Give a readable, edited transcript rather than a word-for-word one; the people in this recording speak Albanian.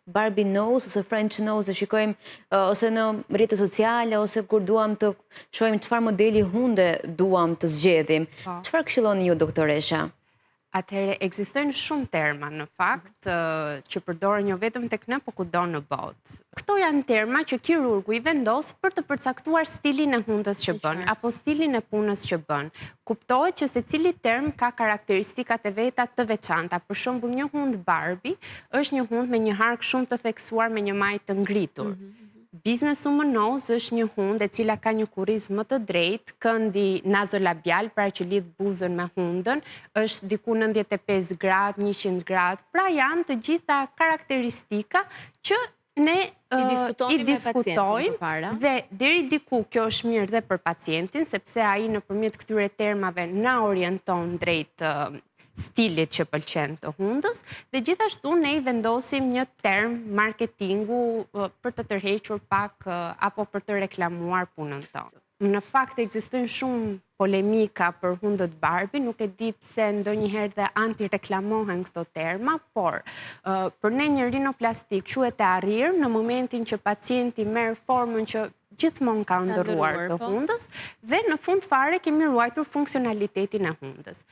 Barbie nose ose French nose, e shikojmë ose në rrjetet sociale ose kur duam të shohim çfarë modeli hunde duam të zgjedhim. Çfarë këshilloni ju, doktoresha? Atëherë, ekzistojnë shumë terma në fakt që përdoren jo vetëm tek ne, por kudo në botë. Këto janë terma që kirurgu i vendos për të përcaktuar stilin e hundës që bën, apo stilin e punës që bën. Kuptohet që secili term ka karakteristikat e veta të veçanta. Për shembull, një hund Barbie është një hund me një hark shumë të theksuar me një majë të ngritur. Business woman nose është një hund e cila ka një kurriz më të drejtë, këndi nazolabial, pra që lidh buzën me hundën, është diku 95 gradë, 100 gradë. Pra janë të gjitha karakteristika që ne i diskutojmë dhe deri diku kjo është mirë dhe për pacientin, sepse ai nëpërmjet këtyre termave na orienton drejt stilit që pëlqen të hundës, dhe gjithashtu ne i vendosim një term marketingu për të tërhequr pak apo për të reklamuar punën tonë. Në fakt ekzistojnë shumë polemika për hundët Barbie, nuk e di pse ndonjëherë dhe antireklamohen këto terma, por për ne një rinoplastik quhet e arrirë në momentin që pacienti merr formën që gjithmonë ka ndërruar të hundës dhe në fund fare kemi ruajtur funksionalitetin e hundës.